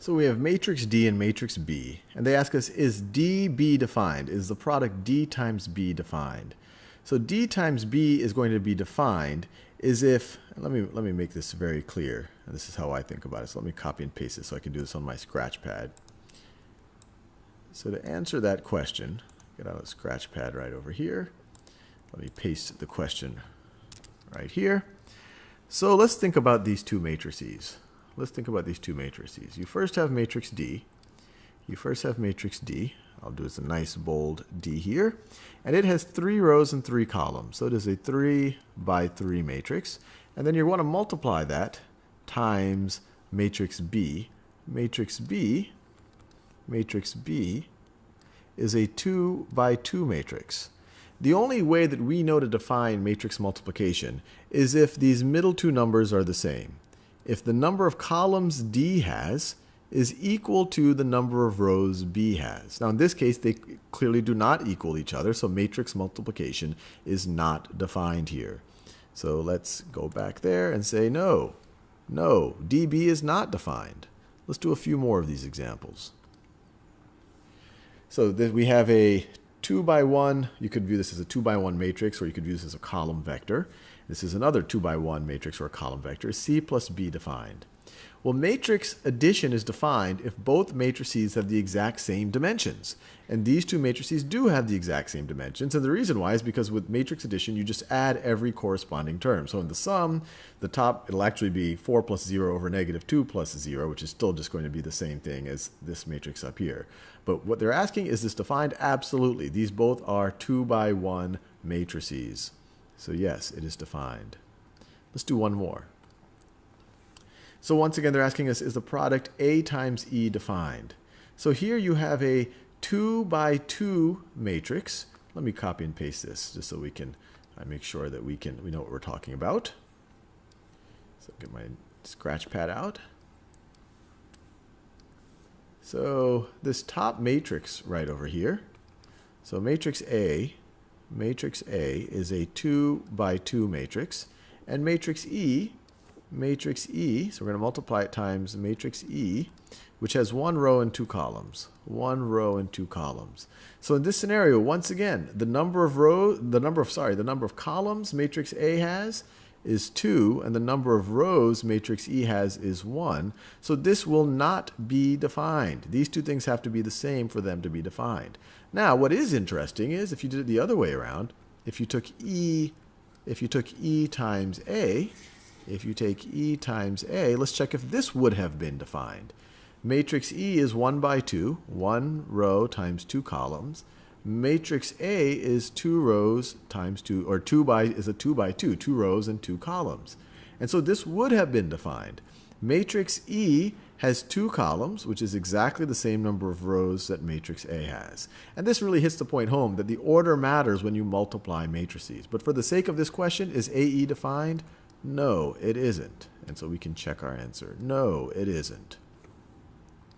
So we have matrix D and matrix B, and they ask us, is DB defined? Is the product D times B defined? So D times B is going to be defined is if, let me make this very clear, and this is how I think about it. So let me copy and paste it so I can do this on my scratch pad. So to answer that question, get out a scratch pad right over here. Let me paste the question right here. So let's think about these two matrices. You first have matrix D. I'll do a nice bold D here. And it has 3 rows and 3 columns. So it is a 3 by 3 matrix. And then you want to multiply that times matrix B. Matrix B is a 2 by 2 matrix. The only way that we know to define matrix multiplication is if these middle two numbers are the same. If the number of columns D has is equal to the number of rows B has. Now in this case, they clearly do not equal each other, so matrix multiplication is not defined here. So let's go back there and say no, DB is not defined. Let's do a few more of these examples. So we have a 2 by 1, you could view this as a 2 by 1 matrix, or you could view this as a column vector. This is another 2 by 1 matrix or a column vector. Is C plus B defined? Well, matrix addition is defined if both matrices have the exact same dimensions. And these two matrices do have the exact same dimensions. And the reason why is because with matrix addition, you just add every corresponding term. So in the sum, the top, it'll actually be 4 plus 0 over negative 2 plus 0, which is still just going to be the same thing as this matrix up here. But what they're asking, is this defined? Absolutely. These both are 2 by 1 matrices. So yes, it is defined. Let's do one more. So once again, they're asking us, is the product A times E defined? So here you have a 2 by 2 matrix. Let me copy and paste this just so we can make sure that we know what we're talking about. So get my scratch pad out. So this top matrix right over here. So matrix A is a 2 by 2 matrix, and matrix E, so we're going to multiply it times matrix E, which has 1 row and 2 columns. 1 row and 2 columns. So in this scenario, once again, the number of columns matrix A has is 2, and the number of rows matrix E has is 1. So this will not be defined. These two things have to be the same for them to be defined. Now, what is interesting is if you did it the other way around, if you took E times A, let's check if this would have been defined. Matrix E is 1 by 2, 1 row times 2 columns. Matrix A is 2 rows times 2, or 2 by 2, 2 rows and 2 columns. And so this would have been defined. Matrix E has 2 columns, which is exactly the same number of rows that matrix A has. And this really hits the point home that the order matters when you multiply matrices. But for the sake of this question, is AE defined? No, it isn't. And so we can check our answer. No, it isn't.